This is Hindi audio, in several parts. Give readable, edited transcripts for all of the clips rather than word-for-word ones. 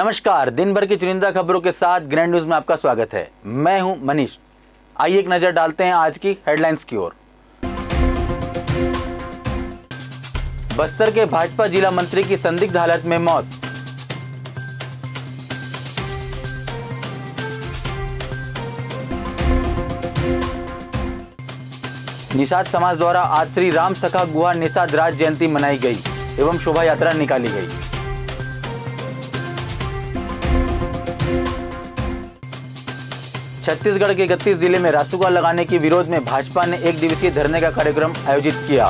नमस्कार, दिन भर की चुनिंदा खबरों के साथ ग्रैंड न्यूज में आपका स्वागत है। मैं हूं मनीष। आइए एक नजर डालते हैं आज की हेडलाइंस की ओर। बस्तर के भाजपा जिला मंत्री की संदिग्ध हालत में मौत। निषाद समाज द्वारा आज श्री राम सखा गुहा निषाद राज जयंती मनाई गई एवं शोभा यात्रा निकाली गई। छत्तीसगढ़ के 31 जिले में रासुका लगाने के विरोध में भाजपा ने एक दिवसीय धरने का कार्यक्रम आयोजित किया।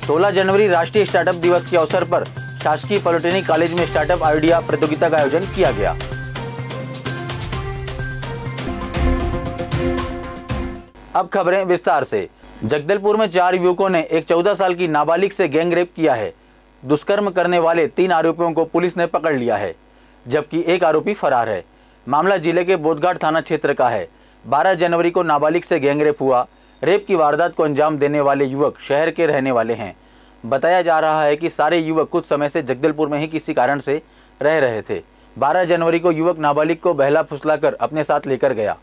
सोलह जनवरी राष्ट्रीय स्टार्टअप दिवस के अवसर पर शासकीय पॉलिटेक्निक कॉलेज में स्टार्टअप आइडिया प्रतियोगिता का आयोजन किया गया। अब खबरें विस्तार से। जगदलपुर में 4 युवकों ने एक 14 साल की नाबालिग से गैंग रेप किया है। दुष्कर्म करने वाले 3 आरोपियों को पुलिस ने पकड़ लिया है, जबकि एक आरोपी फरार है। मामला जिले के बोधघाट थाना क्षेत्र का है। 12 जनवरी को नाबालिग से गैंग रेप हुआ। रेप की वारदात को अंजाम देने वाले युवक शहर के रहने वाले हैं। बताया जा रहा है कि सारे युवक कुछ समय से जगदलपुर में ही किसी कारण से रह रहे थे। 12 जनवरी को युवक नाबालिग को बहला फुसलाकर अपने साथ लेकर गया,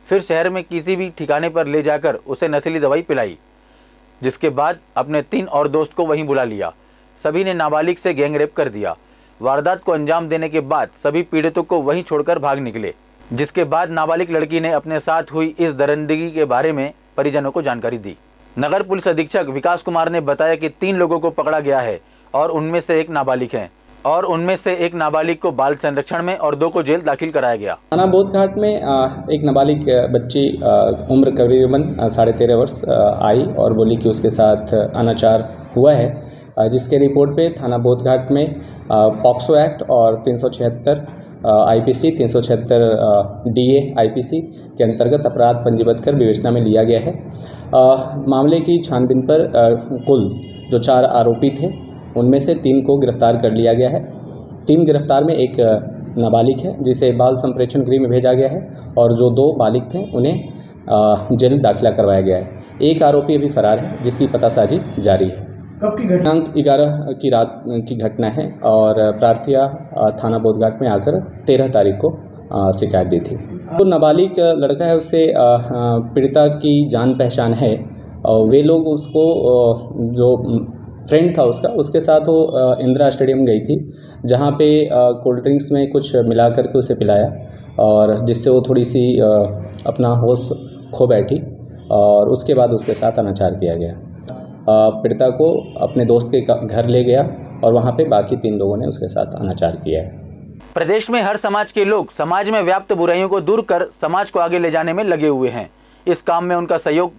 फिर शहर में किसी भी ठिकाने पर ले जाकर उसे नशीली दवाई पिलाई, जिसके बाद अपने 3 और दोस्त को वहीं बुला लिया। सभी ने नाबालिग से गैंग रेप कर दिया। वारदात को अंजाम देने के बाद सभी पीड़ितों को वहीं छोड़कर भाग निकले, जिसके बाद नाबालिग लड़की ने अपने साथ हुई इस दरिंदगी के बारे में परिजनों को जानकारी दी। नगर पुलिस अधीक्षक विकास कुमार ने बताया कि 3 लोगों को पकड़ा गया है और उनमें से एक नाबालिग को बाल संरक्षण में और 2 को जेल दाखिल कराया गया। थाना बोधघाट में एक नाबालिग बच्ची उम्र करीबन 13.5 वर्ष आई और बोली कि उसके साथ अनाचार हुआ है, जिसके रिपोर्ट पे थाना बोधघाट में पॉक्सो एक्ट और 376 आईपीसी 376 डीए आईपीसी के अंतर्गत अपराध पंजीबद्ध कर विवेचना में लिया गया है। मामले की छानबीन पर कुल जो 4 आरोपी थे उनमें से 3 को गिरफ्तार कर लिया गया है। 3 गिरफ्तार में एक नाबालिग है जिसे बाल संप्रेक्षण गृह में भेजा गया है और जो 2 बालिग थे उन्हें जेल दाखिला करवाया गया है। एक आरोपी अभी फरार है जिसकी पतासाजी जारी है। कब की घटना? 11 की रात की घटना है और प्रार्थिया थाना बोधघाट में आकर 13 तारीख को शिकायत दी थी। तो नाबालिग लड़का है, उससे पीड़िता की जान पहचान है और वे लोग उसको जो फ्रेंड था उसके साथ वो इंदिरा स्टेडियम गई थी, जहाँ पे कोल्ड ड्रिंक्स में कुछ मिला करके उसे पिलाया और जिससे वो थोड़ी सी अपना होश खो बैठी और उसके बाद उसके साथ अनाचार किया गया। पीड़िता को अपने दोस्त के घर ले गया और वहाँ पे बाकी 3 लोगों ने उसके साथ अनाचार किया है। प्रदेश में हर समाज के लोग समाज में व्याप्त बुराइयों को दूर कर समाज को आगे ले जाने में लगे हुए हैं। इस काम में उनका सहयोग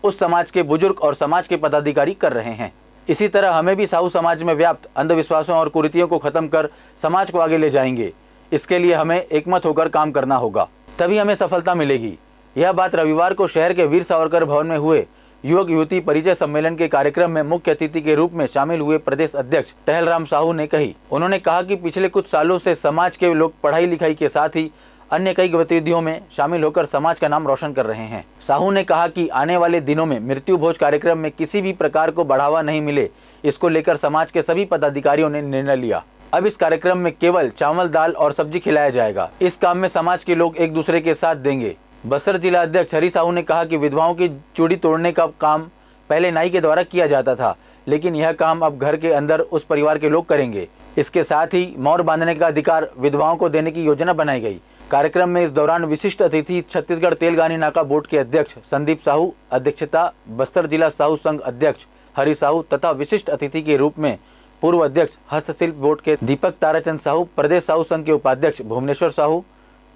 उस समाज के बुजुर्ग और समाज के पदाधिकारी कर रहे हैं। इसी तरह हमें भी साहू समाज में व्याप्त अंधविश्वासों और कुरीतियों को खत्म कर समाज को आगे ले जाएंगे। इसके लिए हमें एकमत होकर काम करना होगा, तभी हमें सफलता मिलेगी। यह बात रविवार को शहर के वीर सावरकर भवन में हुए युवक युवती परिचय सम्मेलन के कार्यक्रम में मुख्य अतिथि के रूप में शामिल हुए प्रदेश अध्यक्ष टहलराम साहू ने कही। उन्होंने कहा कि पिछले कुछ सालों से समाज के लोग पढ़ाई लिखाई के साथ ही अन्य कई गतिविधियों में शामिल होकर समाज का नाम रोशन कर रहे हैं। साहू ने कहा कि आने वाले दिनों में मृत्यु भोज कार्यक्रम में किसी भी प्रकार को बढ़ावा नहीं मिले, इसको लेकर समाज के सभी पदाधिकारियों ने निर्णय लिया। अब इस कार्यक्रम में केवल चावल दाल और सब्जी खिलाया जाएगा। इस काम में समाज के लोग एक दूसरे के साथ देंगे। बस्तर जिला अध्यक्ष हरी साहू ने कहा कि विधवाओं की चूड़ी तोड़ने का काम पहले नाई के द्वारा किया जाता था, लेकिन यह काम अब घर के अंदर उस परिवार के लोग करेंगे। इसके साथ ही मोर बांधने का अधिकार विधवाओं को देने की योजना बनाई गई। कार्यक्रम में इस दौरान विशिष्ट अतिथि छत्तीसगढ़ तेलगानी नाका बोर्ड के अध्यक्ष संदीप साहू, अध्यक्षता बस्तर जिला साहू संघ अध्यक्ष हरी साहू तथा विशिष्ट अतिथि के रूप में पूर्व अध्यक्ष हस्तशिल्प बोर्ड के दीपक ताराचंद साहू, प्रदेश साहू संघ के उपाध्यक्ष भुवनेश्वर साहू,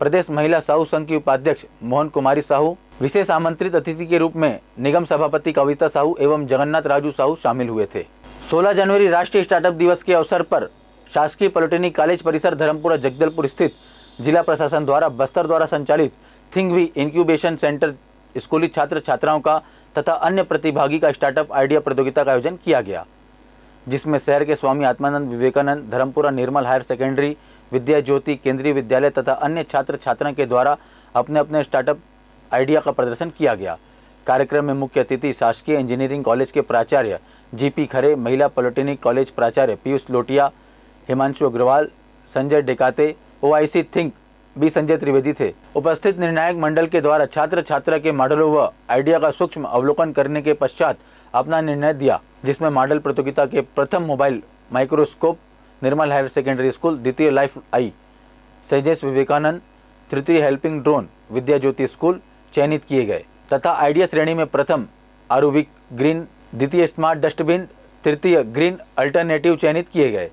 प्रदेश महिला साहू संघ की उपाध्यक्ष मोहन कुमारी साहू, विशेष आमंत्रित अतिथि के रूप में निगम सभापति कविता साहू एवं जगन्नाथ राजू साहू शामिल हुए थे। 16 जनवरी राष्ट्रीय स्टार्टअप दिवस के अवसर पर शासकीय पॉलिटेक्निक कॉलेज परिसर धर्मपुरा जगदलपुर स्थित जिला प्रशासन द्वारा बस्तर द्वारा संचालित थिंक वी इंक्यूबेशन सेंटर स्कूली छात्र छात्राओं का तथा अन्य प्रतिभागी का स्टार्टअप आइडिया प्रतियोगिता का आयोजन किया गया, जिसमें शहर के स्वामी आत्मानंद विवेकानंद, धर्मपुरा निर्मल हायर सेकेंडरी, विद्या ज्योति केंद्रीय विद्यालय तथा अन्य छात्र छात्राओं के द्वारा अपने अपने स्टार्टअप आइडिया का प्रदर्शन किया गया। कार्यक्रम में मुख्य अतिथि शासकीय इंजीनियरिंग कॉलेज के प्राचार्य जीपी खरे, महिला पॉलिटेक्निक कॉलेज प्राचार्य पीयूष लोटिया, हिमांशु अग्रवाल, संजय डेकाते, ओआईसी थिंक बी संजय त्रिवेदी थे। उपस्थित निर्णायक मंडल के द्वारा छात्र छात्रा के मॉडलों व आइडिया का सूक्ष्म अवलोकन करने के पश्चात अपना निर्णय दिया, जिसमें मॉडल प्रतियोगिता के प्रथम मोबाइल माइक्रोस्कोप निर्मल हायर सेकेंडरी स्कूल, द्वितीय लाइफ आई सेजेस विवेकानंद, तृतीय हेल्पिंग ड्रोन विद्या ज्योति स्कूल चयनित किए गए तथा आइडिया श्रेणी में प्रथम आरुविक ग्रीन, द्वितीय स्मार्ट डस्टबिन, तृतीय ग्रीन अल्टरनेटिव चयनित किए गए।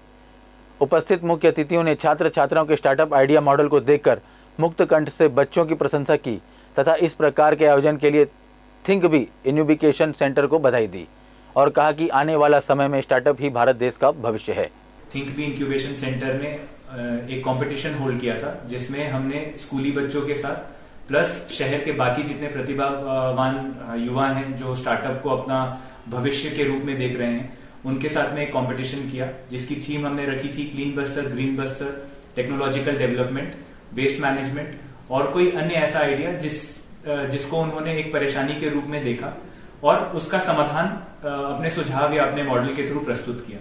उपस्थित मुख्य अतिथियों ने छात्र छात्राओं के स्टार्टअप आइडिया मॉडल को देखकर मुक्त कंठ से बच्चों की प्रशंसा की तथा इस प्रकार के आयोजन के लिए थिंक बी इनोवेशन सेंटर को बधाई दी और कहा कि आने वाला समय में स्टार्टअप ही भारत देश का भविष्य है। थिंक बी इंक्यूबेशन सेंटर ने एक कंपटीशन होल्ड किया था, जिसमें हमने स्कूली बच्चों के साथ प्लस शहर के बाकी जितने प्रतिभावान युवा हैं जो स्टार्टअप को अपना भविष्य के रूप में देख रहे हैं, उनके साथ में एक कंपटीशन किया, जिसकी थीम हमने रखी थी clean Bastar, green Bastar, technological development, waste management और कोई अन्य ऐसा आइडिया जिसको उन्होंने एक परेशानी के रूप में देखा और उसका समाधान अपने सुझाव या अपने मॉडल के थ्रू प्रस्तुत किया।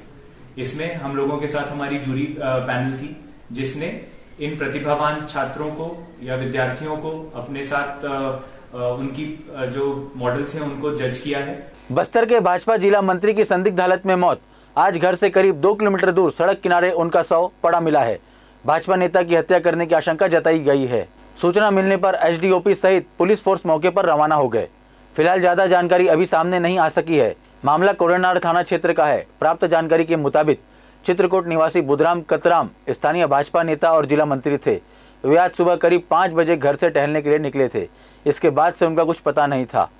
इसमें हम लोगों के साथ हमारी जूरी पैनल थी, जिसने इन प्रतिभावान छात्रों को या विद्यार्थियों को अपने साथ उनकी जो मॉडल्स हैं उनको जज किया है। बस्तर के भाजपा जिला मंत्री की संदिग्ध हालत में मौत। आज घर से करीब 2 किलोमीटर दूर सड़क किनारे उनका शव पड़ा मिला है। भाजपा नेता की हत्या करने की आशंका जताई गई है। सूचना मिलने पर एसडीओपी सहित पुलिस फोर्स मौके पर रवाना हो गए। फिलहाल ज्यादा जानकारी अभी सामने नहीं आ सकी है। मामला कोडरनार थाना क्षेत्र का है। प्राप्त जानकारी के मुताबिक चित्रकूट निवासी बुधराम कतराम स्थानीय भाजपा नेता और जिला मंत्री थे। वे आज सुबह करीब 5 बजे घर से टहलने के लिए निकले थे। इसके बाद से उनका कुछ पता नहीं था।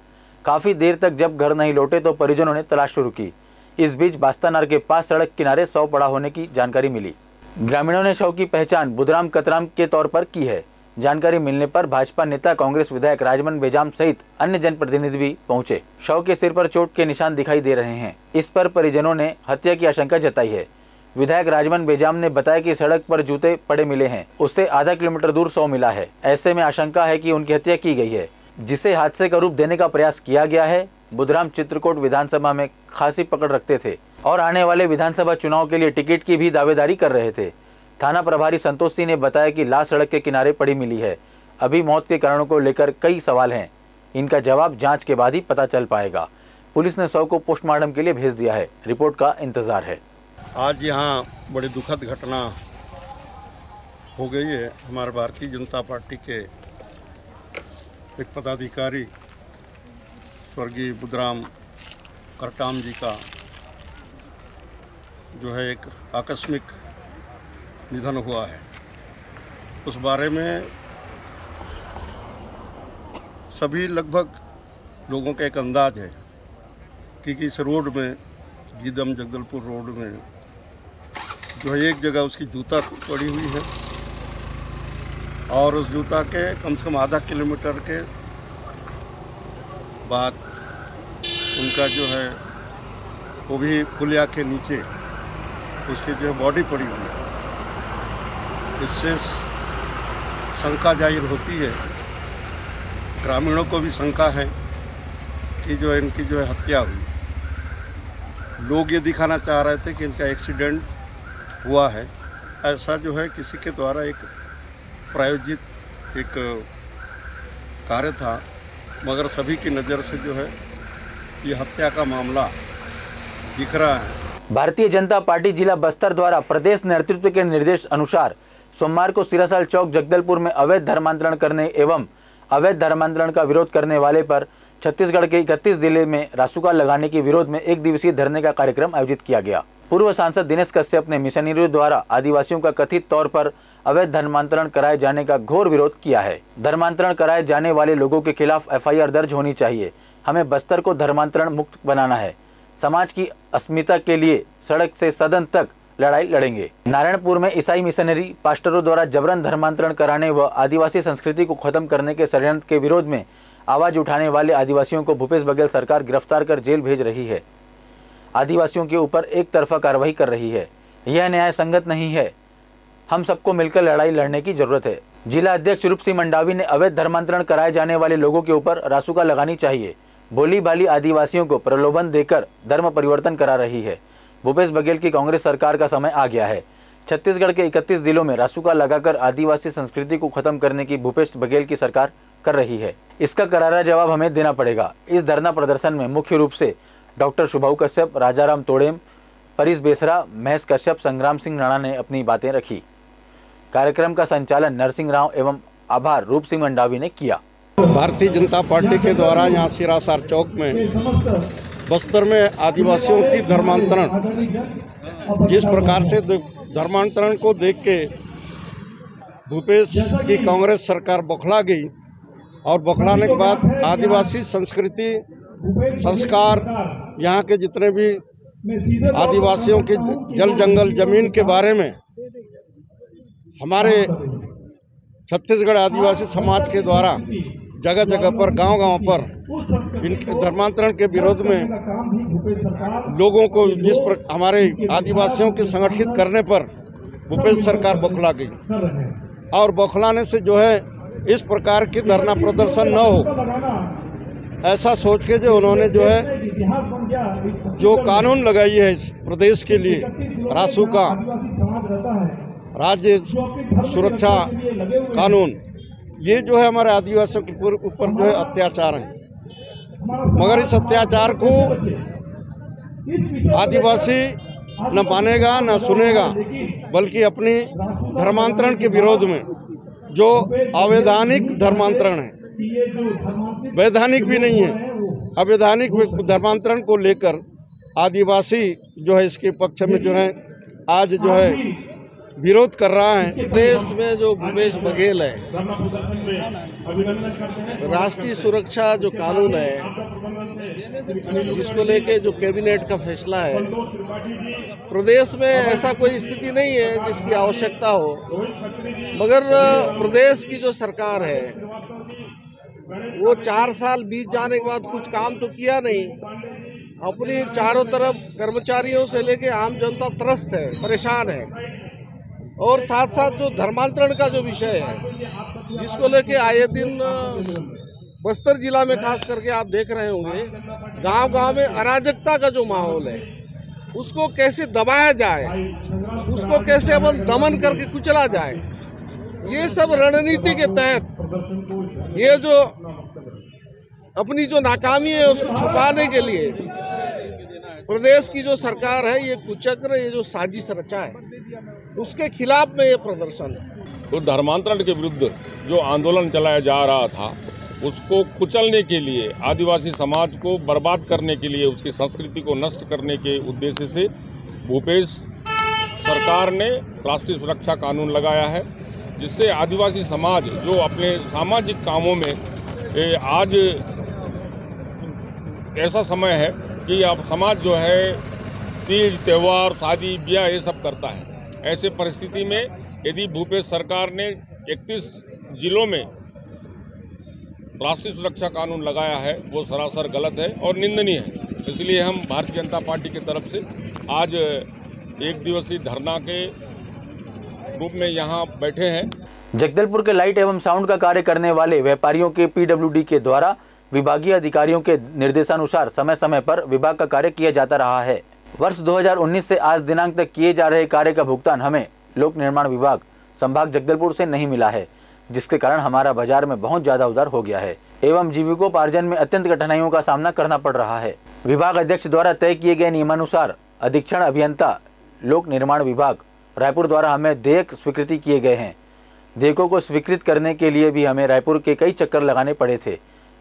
काफी देर तक जब घर नहीं लौटे तो परिजनों ने तलाश शुरू की। इस बीच बास्तानार के पास सड़क किनारे शव पड़ा होने की जानकारी मिली। ग्रामीणों ने शव की पहचान बुधराम कतराम के तौर पर की है। जानकारी मिलने पर भाजपा नेता, कांग्रेस विधायक राजमन बेजाम सहित अन्य जनप्रतिनिधि भी पहुंचे। शव के सिर पर चोट के निशान दिखाई दे रहे हैं। इस पर परिजनों ने हत्या की आशंका जताई है। विधायक राजमन बेजाम ने बताया कि सड़क पर जूते पड़े मिले हैं, उससे आधा किलोमीटर दूर शव मिला है। ऐसे में आशंका है कि उनकी हत्या की गई है, जिसे हादसे का रूप देने का प्रयास किया गया है। बुधराम चित्रकूट विधानसभा में खासी पकड़ रखते थे और आने वाले विधानसभा चुनाव के लिए टिकट की भी दावेदारी कर रहे थे। थाना प्रभारी संतोष सिंह ने बताया कि लाश सड़क के किनारे पड़ी मिली है। अभी मौत के कारणों को लेकर कई सवाल हैं। इनका जवाब जांच के बाद ही पता चल पाएगा। पुलिस ने शव को पोस्टमार्टम के लिए भेज दिया है। रिपोर्ट का इंतजार है। आज यहाँ बड़ी दुखद घटना हो गई है। हमारे भारतीय जनता पार्टी के एक पदाधिकारी स्वर्गीय बुधराम करटाम जी का जो है एक आकस्मिक निधन हुआ है। उस बारे में सभी लगभग लोगों का एक अंदाज है कि इस रोड में, गीदम जगदलपुर रोड में जो है एक जगह उसकी जूता पड़ी हुई है और उस जूता के कम से कम आधा किलोमीटर के बाद उनका जो है वो भी पुलिया के नीचे उसकी जो बॉडी पड़ी हुई है। इससे शंका जाहिर होती है, ग्रामीणों को भी शंका है कि जो इनकी जो है हत्या हुई। लोग ये दिखाना चाह रहे थे कि इनका एक्सीडेंट हुआ है। ऐसा जो है किसी के द्वारा एक प्रायोजित एक कार्य था, मगर सभी की नज़र से जो है ये हत्या का मामला दिख रहा है। भारतीय जनता पार्टी जिला बस्तर द्वारा प्रदेश नेतृत्व के निर्देश अनुसार सोमवार को सिरासाल चौक जगदलपुर में अवैध धर्मांतरण करने एवं अवैध धर्मांतरण का विरोध करने वाले पर छत्तीसगढ़ के 31 जिले में रासुका लगाने के विरोध में 1 दिवसीय धरने का कार्यक्रम आयोजित किया गया। पूर्व सांसद दिनेश कश्यप ने मिशनरियों द्वारा आदिवासियों का कथित तौर पर अवैध धर्मांतरण कराए जाने का घोर विरोध किया है। धर्मांतरण कराए जाने वाले लोगों के खिलाफ FIR दर्ज होनी चाहिए। हमें बस्तर को धर्मांतरण मुक्त बनाना है। समाज की अस्मिता के लिए सड़क से सदन तक लड़ाई लड़ेंगे। नारायणपुर में ईसाई मिशनरी पास्टरों द्वारा जबरन धर्मांतरण कराने व आदिवासी संस्कृति को खत्म करने के षड्यंत्र के विरोध में आवाज उठाने वाले आदिवासियों को भूपेश बघेल सरकार गिरफ्तार कर जेल भेज रही है। आदिवासियों के ऊपर एक तरफा कार्रवाई कर रही है। यह न्याय संगत नहीं है। हम सबको मिलकर लड़ाई लड़ने की जरूरत है। जिला अध्यक्ष रूप सिंह मंडावी ने अवैध धर्मांतरण कराए जाने वाले लोगों के ऊपर रासुका लगानी चाहिए। भोली भाली आदिवासियों को प्रलोभन देकर धर्म परिवर्तन करा रही है। भूपेश बघेल की कांग्रेस सरकार का समय आ गया है। छत्तीसगढ़ के 31 जिलों में रासुका लगाकर आदिवासी संस्कृति को खत्म करने की भूपेश बघेल की सरकार कर रही है। इसका करारा जवाब हमें देना पड़ेगा। इस धरना प्रदर्शन में मुख्य रूप से डॉक्टर शुभाऊ कश्यप, राजाराम तोड़ेम, परेश बेसरा, महेश कश्यप, संग्राम सिंह राणा ने अपनी बातें रखी। कार्यक्रम का संचालन नरसिंह राव एवं आभार रूप सिंह मंडावी ने किया। भारतीय जनता पार्टी के द्वारा यहाँ सिरासार चौक में बस्तर में आदिवासियों की धर्मांतरण, जिस प्रकार से धर्मांतरण को देख के भूपेश की कांग्रेस सरकार बौखला गई और बौखलाने के बाद आदिवासी संस्कृति, संस्कार, यहाँ के जितने भी आदिवासियों के जल जंगल जमीन के बारे में हमारे छत्तीसगढ़ आदिवासी समाज के द्वारा जगह जगह पर, गांव-गांव पर इनके धर्मांतरण के विरोध में लोगों को जिस पर हमारे आदिवासियों के संगठित करने पर भूपेश सरकार बौखला गई और बौखलाने से जो है इस प्रकार की धरना प्रदर्शन न हो, ऐसा सोच के जो उन्होंने जो है जो कानून लगाई है प्रदेश के लिए, रासुका राज्य सुरक्षा कानून, ये जो है हमारे आदिवासियों के ऊपर जो है अत्याचार है। मगर इस अत्याचार को आदिवासी न मानेगा न सुनेगा, बल्कि अपनी धर्मांतरण के विरोध में जो अवैधानिक धर्मांतरण है, वैधानिक भी नहीं है, अवैधानिक धर्मांतरण को लेकर आदिवासी जो है इसके पक्ष में जो है आज जो है विरोध कर रहा है। देश में जो भूपेश बघेल है, राष्ट्रीय सुरक्षा जो कानून है जिसको लेके जो कैबिनेट का फैसला है, प्रदेश में ऐसा कोई स्थिति नहीं है जिसकी आवश्यकता हो, मगर प्रदेश की जो सरकार है वो 4 साल बीत जाने के बाद कुछ काम तो किया नहीं। अपनी चारों तरफ कर्मचारियों से लेके आम जनता त्रस्त है, परेशान है। और साथ साथ जो धर्मांतरण का जो विषय है जिसको लेके आए दिन बस्तर जिला में खास करके आप देख रहे होंगे, गांव-गांव में अराजकता का जो माहौल है उसको कैसे दबाया जाए, उसको कैसे अपन दमन करके कुचला जाए, ये सब रणनीति के तहत ये जो अपनी जो नाकामी है उसको छुपाने के लिए प्रदेश की जो सरकार है ये कुचक्र, ये जो साजिश रचा है उसके खिलाफ में ये प्रदर्शन है। तो धर्मांतरण के विरुद्ध जो आंदोलन चलाया जा रहा था उसको कुचलने के लिए, आदिवासी समाज को बर्बाद करने के लिए, उसकी संस्कृति को नष्ट करने के उद्देश्य से भूपेश सरकार ने राष्ट्रीय सुरक्षा कानून लगाया है, जिससे आदिवासी समाज जो अपने सामाजिक कामों में आज ऐसा समय है कि अब समाज जो है तीज, त्योहार, शादी, ब्याह ये सब करता है। ऐसे परिस्थिति में यदि भूपेश सरकार ने 31 जिलों में राष्ट्रीय सुरक्षा कानून लगाया है वो सरासर गलत है और निंदनीय है। इसलिए हम भारतीय जनता पार्टी की तरफ से आज 1 दिवसीय धरना के रूप में यहाँ बैठे हैं। जगदलपुर के लाइट एवं साउंड का कार्य करने वाले व्यापारियों के PWD के द्वारा विभागीय अधिकारियों के निर्देशानुसार समय समय पर विभाग का कार्य किया जाता रहा है। वर्ष 2019 से आज दिनांक तक किए जा रहे कार्य का भुगतान हमें लोक निर्माण विभाग संभाग जगदलपुर से नहीं मिला है, जिसके कारण हमारा बाजार में बहुत ज्यादा उधार हो गया है एवं जीविकोपार्जन में अत्यंत कठिनाइयों का सामना करना पड़ रहा है। विभाग अध्यक्ष द्वारा तय किए गए नियमानुसार अधीक्षण अभियंता लोक निर्माण विभाग रायपुर द्वारा हमें देयक स्वीकृति किए गए हैं। देयकों को स्वीकृत करने के लिए भी हमें रायपुर के कई चक्कर लगाने पड़े थे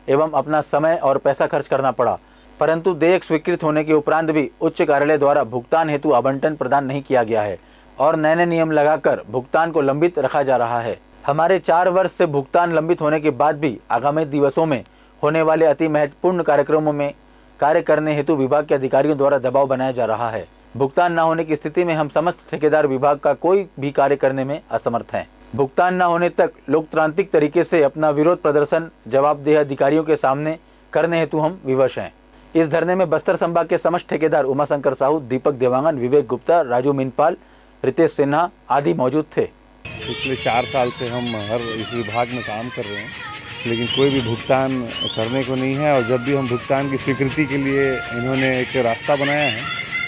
एवं अपना समय और पैसा खर्च करना पड़ा, परंतु देयक स्वीकृत होने के उपरांत भी उच्च कार्यालय द्वारा भुगतान हेतु आवंटन प्रदान नहीं किया गया है और नए नियम लगाकर भुगतान को लंबित रखा जा रहा है। हमारे 4 वर्ष से भुगतान लंबित होने के बाद भी आगामी दिवसों में होने वाले अति महत्वपूर्ण कार्यक्रमों में कार्य करने हेतु विभाग के अधिकारियों द्वारा दबाव बनाया जा रहा है। भुगतान न होने की स्थिति में हम समस्त ठेकेदार विभाग का कोई भी कार्य करने में असमर्थ हैं। भुगतान न होने तक लोकतांत्रिक तरीके से अपना विरोध प्रदर्शन जवाबदेह अधिकारियों के सामने करने हेतु हम विवश हैं। इस धरने में बस्तर संभाग के समस्त ठेकेदार उमाशंकर साहू, दीपक देवांगन, विवेक गुप्ता, राजू मीनपाल, रितेश सिन्हा आदि मौजूद थे। पिछले 4 साल से हम हर इस विभाग में काम कर रहे हैं लेकिन कोई भी भुगतान करने को नहीं है। और जब भी हम भुगतान की स्वीकृति के लिए इन्होंने एक रास्ता बनाया है,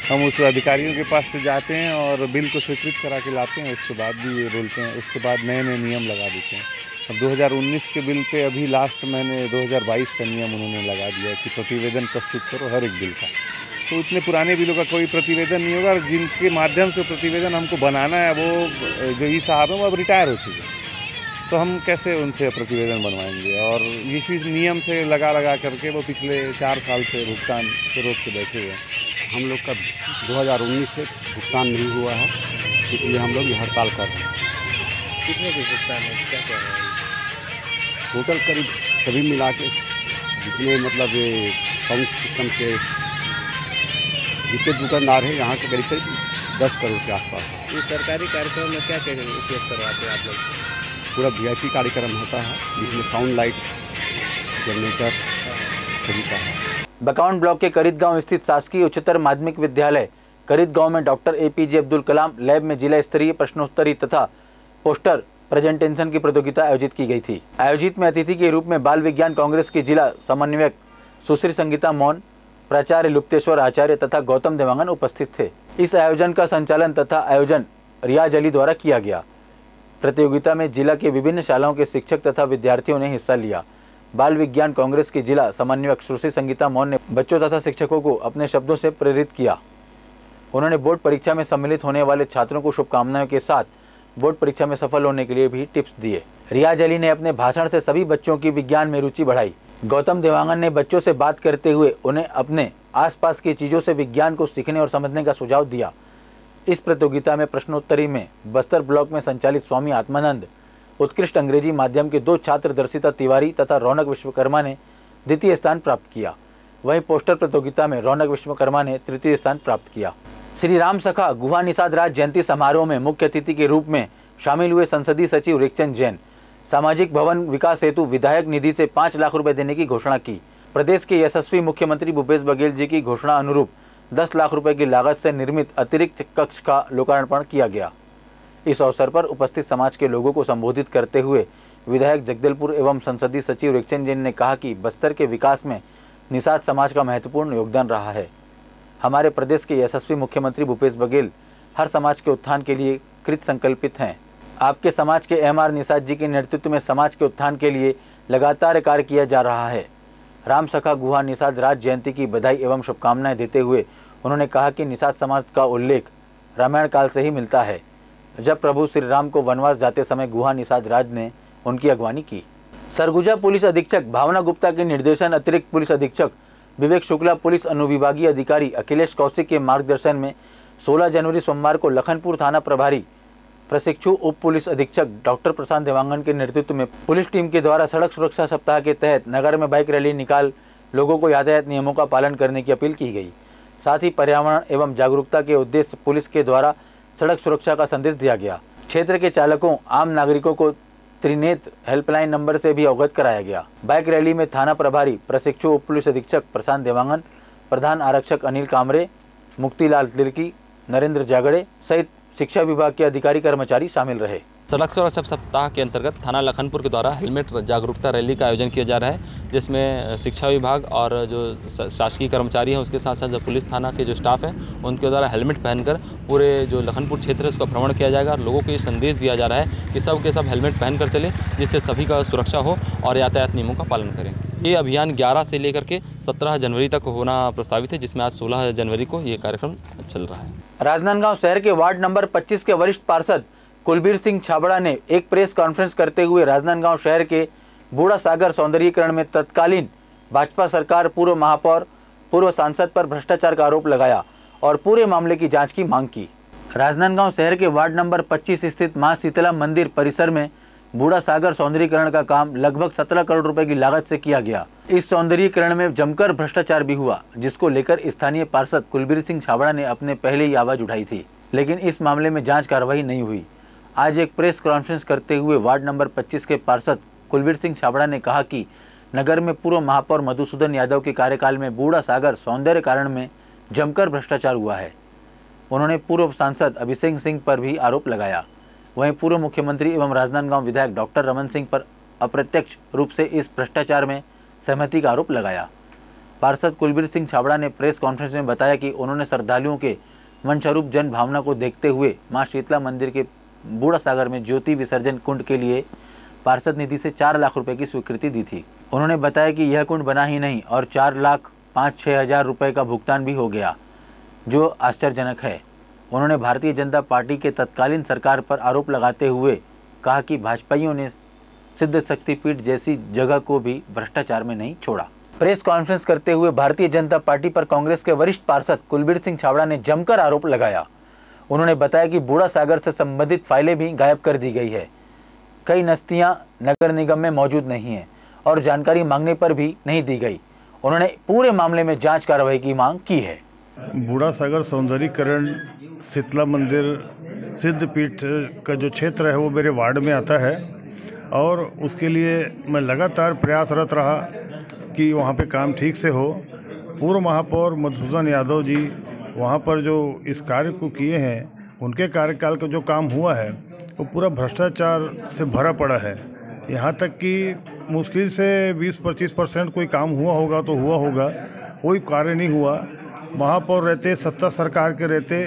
हम उस अधिकारियों के पास से जाते हैं और बिल को स्वीकृत करा के लाते हैं। उसके बाद भी ये बोलते हैं, उसके बाद नए नए नियम लगा देते हैं। अब 2019 के बिल पे अभी लास्ट मैंने 2022 का नियम उन्होंने लगा दिया कि प्रतिवेदन प्रस्तुत करो हर एक बिल का। तो इतने पुराने बिलों का कोई प्रतिवेदन नहीं होगा। और जिनके माध्यम से प्रतिवेदन हमको बनाना है, वो जो ई साहब हैं वो अब रिटायर हो चुके हैं, तो हम कैसे उनसे प्रतिवेदन बनवाएंगे। और इसी नियम से लगा करके वो पिछले 4 साल से भुगतान को रोक के बैठे हुए हैं। हम लोग का 2019 से भुगतान नहीं हुआ है, इसलिए हम लोग ये हड़ताल कर रहे हैं। कितने भी भुगतान है, क्या कह रहे हैं? टोटल करीब सभी मिला के जितने मतलब ये साउंड सिस्टम के जितने दुकानदार हैं यहाँ के करीब 10 करोड़ के आसपास। ये सरकारी कार्यक्रम में क्या क्या उपयोग करवाते हैं आप लोग? पूरा VIP कार्यक्रम होता है जिसमें साउंड लाइट, जनरेटर सभी का है। बकाउंट ब्लॉक के करीत गांव स्थित शासकीय उच्चतर माध्यमिक विद्यालय करीत गांव में doctor APJ Abdul Kalam lab में जिला स्तरीय प्रश्नोत्तरी तथा पोस्टर प्रेजेंटेशन की प्रतियोगिता आयोजित की गई थी। आयोजित में अतिथि के रूप में बाल विज्ञान कांग्रेस की जिला समन्वयक सुश्री संगीता मौन, प्राचार्य लुप्तेश्वर आचार्य तथा गौतम देवांगन उपस्थित थे। इस आयोजन का संचालन तथा आयोजन रियाज अली द्वारा किया गया। प्रतियोगिता में जिला के विभिन्न शालाओं के शिक्षक तथा विद्यार्थियों ने हिस्सा लिया। बाल विज्ञान कांग्रेस की जिला समन्वयक सुश्री संगीता मौन ने बच्चों तथा शिक्षकों को अपने शब्दों से प्रेरित किया। उन्होंने बोर्ड परीक्षा में सम्मिलित होने वाले छात्रों को शुभकामनाओं के साथ बोर्ड परीक्षा में सफल होने के लिए भी टिप्स दिए। रियाज अली ने अपने भाषण से सभी बच्चों की विज्ञान में रुचि बढ़ाई। गौतम देवांगन ने बच्चों से बात करते हुए उन्हें अपने आसपास की चीज़ों से विज्ञान को सीखने और समझने का सुझाव दिया। इस प्रतियोगिता में प्रश्नोत्तरी में बस्तर ब्लॉक में संचालित स्वामी आत्मानंद उत्कृष्ट अंग्रेजी माध्यम के 2 छात्र दर्शिता तिवारी तथा रौनक विश्वकर्मा ने द्वितीय स्थान प्राप्त किया। वहीं पोस्टर प्रतियोगिता में रौनक विश्वकर्मा ने तृतीय स्थान प्राप्त किया। श्री राम सखा गुहा निषाद राज जयंती समारोह में मुख्य अतिथि के रूप में शामिल हुए संसदीय सचिव रेखचंद जैन सामाजिक भवन विकास हेतु विधायक निधि से 5 लाख रुपए देने की घोषणा की। प्रदेश के यशस्वी मुख्यमंत्री भूपेश बघेल जी की घोषणा अनुरूप 10 लाख रुपए की लागत से निर्मित अतिरिक्त कक्ष का लोकार्पण किया गया। इस अवसर पर उपस्थित समाज के लोगों को संबोधित करते हुए विधायक जगदलपुर एवं संसदीय सचिव रेखचंद जैन ने कहा कि बस्तर के विकास में निषाद समाज का महत्वपूर्ण योगदान रहा है। हमारे प्रदेश के यशस्वी मुख्यमंत्री भूपेश बघेल हर समाज के उत्थान के लिए कृत संकल्पित हैं। आपके समाज के MR निषाद जी के नेतृत्व में समाज के उत्थान के लिए लगातार कार्य किया जा रहा है। राम सखा गुहा निषाद राज जयंती की बधाई एवं शुभकामनाएं देते हुए उन्होंने कहा कि निषाद समाज का उल्लेख रामायण काल से ही मिलता है, जब प्रभु श्री राम को वनवास जाते समय गुहा निषाद राज ने उनकी अगवानी की। सरगुजा पुलिस अधीक्षक भावना गुप्ता के निर्देशन अतिरिक्त पुलिस अधीक्षक विवेक शुक्ला, पुलिस अनुविभागीय अधिकारी अखिलेश कौशिक के मार्गदर्शन में 16 जनवरी सोमवार को लखनपुर थाना प्रभारी प्रशिक्षु उप पुलिस अधीक्षक डॉक्टर प्रशांत देवांगन के नेतृत्व में पुलिस टीम के द्वारा सड़क सुरक्षा सप्ताह के तहत नगर में बाइक रैली निकाल लोगों को यातायात नियमों का पालन करने की अपील की गई। साथ ही पर्यावरण एवं जागरूकता के उद्देश्य पुलिस के द्वारा सड़क सुरक्षा का संदेश दिया गया। क्षेत्र के चालकों आम नागरिकों को त्रिनेत्र हेल्पलाइन नंबर से भी अवगत कराया गया। बाइक रैली में थाना प्रभारी प्रशिक्षु उप पुलिस अधीक्षक प्रशांत देवांगन, प्रधान आरक्षक अनिल कामरे, मुक्तिलाल तिर्की, नरेंद्र जागड़े सहित शिक्षा विभाग के अधिकारी कर्मचारी शामिल रहे। सड़क सुरक्षा सप्ताह के अंतर्गत थाना लखनपुर के द्वारा हेलमेट जागरूकता रैली का आयोजन किया जा रहा है, जिसमें शिक्षा विभाग और जो शासकीय कर्मचारी हैं उसके साथ साथ जो पुलिस थाना के जो स्टाफ है उनके द्वारा हेलमेट पहनकर पूरे जो लखनपुर क्षेत्र है उसका भ्रमण किया जाएगा और लोगों को ये संदेश दिया जा रहा है कि सब के सब हेलमेट पहनकर चले, जिससे सभी का सुरक्षा हो और यातायात नियमों का पालन करें। ये अभियान 11 से लेकर के 17 जनवरी तक होना प्रस्तावित है, जिसमें आज 16 जनवरी को ये कार्यक्रम चल रहा है। राजनांदगांव शहर के वार्ड नंबर 25 के वरिष्ठ पार्षद कुलबीर सिंह छाबड़ा ने एक प्रेस कॉन्फ्रेंस करते हुए राजनांदगांव शहर के बूढ़ा सागर सौंदर्यीकरण में तत्कालीन भाजपा सरकार, पूर्व महापौर, पूर्व सांसद पर भ्रष्टाचार का आरोप लगाया और पूरे मामले की जांच की मांग की। राजनांदगांव शहर के वार्ड नंबर 25 स्थित मां शीतला मंदिर परिसर में बूढ़ा सागर सौंदर्यीकरण का काम लगभग 17 करोड़ रुपए की लागत से किया गया। इस सौंदर्यीकरण में जमकर भ्रष्टाचार भी हुआ, जिसको लेकर स्थानीय पार्षद कुलबीर सिंह छाबड़ा ने अपने पहले ही आवाज उठाई थी, लेकिन इस मामले में जांच कार्रवाई नहीं हुई। आज एक प्रेस कॉन्फ्रेंस करते हुए वार्ड नंबर 25 के पार्षद कुलबीर सिंह छाबड़ा ने कहा कि नगर में पूर्व महापौर मधुसूदन यादव के कार्यकाल में बूढ़ा सागर सौंदर्यीकरण में जमकर भ्रष्टाचार हुआ है। उन्होंने पूर्व सांसद अभिषेक सिंह पर भी आरोप लगाया। वहीं पूर्व मुख्यमंत्री एवं राजनांदगांव विधायक डॉक्टर रमन सिंह पर अप्रत्यक्ष रूप से इस भ्रष्टाचार में सहमति का आरोप लगाया। पार्षद कुलबीर सिंह छाबड़ा ने प्रेस कॉन्फ्रेंस में बताया कि उन्होंने श्रद्धालुओं के मनस्वरूप जन भावना को देखते हुए मां शीतला मंदिर के बूढ़ा सागर में ज्योति विसर्जन कुंड के लिए पार्षद निधि से 4 लाख रुपए की स्वीकृति दी थी। उन्होंने बताया कि यह कुंड बना ही नहीं और 4,05,06 हज़ार रुपये का भुगतान भी हो गया, जो आश्चर्यजनक है। उन्होंने भारतीय जनता पार्टी के तत्कालीन सरकार पर आरोप लगाते हुए कहा कि भाजपाइयों ने सिद्ध शक्तिपीठ जैसी जगह को भी भ्रष्टाचार में नहीं छोड़ा। प्रेस कॉन्फ्रेंस करते हुए भारतीय जनता पार्टी पर कांग्रेस के वरिष्ठ पार्षद कुलबीर सिंह छाबड़ा ने जमकर आरोप लगाया। उन्होंने बताया कि बूढ़ा सागर से संबंधित फाइलें भी गायब कर दी गई है। कई नस्तियां नगर निगम में मौजूद नहीं है और जानकारी मांगने पर भी नहीं दी गई। उन्होंने पूरे मामले में जांच कार्रवाई की मांग की है। बूढ़ा सागर सौंदर्यीकरण शीतला मंदिर सिद्धपीठ का जो क्षेत्र है वो मेरे वार्ड में आता है और उसके लिए मैं लगातार प्रयासरत रहा कि वहाँ पे काम ठीक से हो। पूर्व महापौर मधुसूदन यादव जी वहाँ पर जो इस कार्य को किए हैं, उनके कार्यकाल का जो काम हुआ है वो पूरा भ्रष्टाचार से भरा पड़ा है। यहाँ तक कि मुश्किल से 20-25% कोई काम हुआ होगा तो हुआ होगा, कोई कार्य नहीं हुआ। महापौर रहते, सत्ता सरकार के रहते,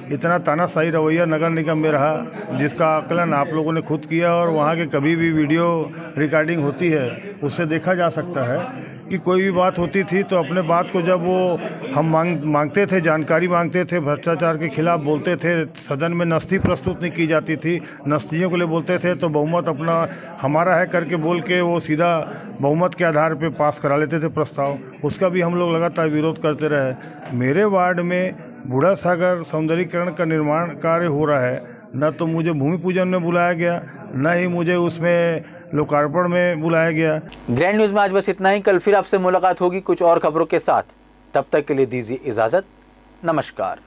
इतना तानाशाही रवैया नगर निगम में रहा जिसका आकलन आप लोगों ने खुद किया और वहाँ के कभी भी वीडियो रिकॉर्डिंग होती है उससे देखा जा सकता है कि कोई भी बात होती थी तो अपने बात को जब वो हम मांगते थे, जानकारी मांगते थे, भ्रष्टाचार के खिलाफ बोलते थे, सदन में नस्ती प्रस्तुत नहीं की जाती थी, नस्तियों के लिए बोलते थे तो बहुमत अपना हमारा है करके बोल के वो सीधा बहुमत के आधार पे पास करा लेते थे प्रस्ताव। उसका भी हम लोग लगातार विरोध करते रहे। मेरे वार्ड में बूढ़ा सागर सौंदर्यीकरण का निर्माण कार्य हो रहा है, न तो मुझे भूमि पूजन में बुलाया गया, न ही मुझे उसमें लोकार्पण में बुलाया गया। ग्रैंड न्यूज़ में आज बस इतना ही। कल फिर आपसे मुलाकात होगी कुछ और खबरों के साथ। तब तक के लिए दीजिए इजाज़त। नमस्कार।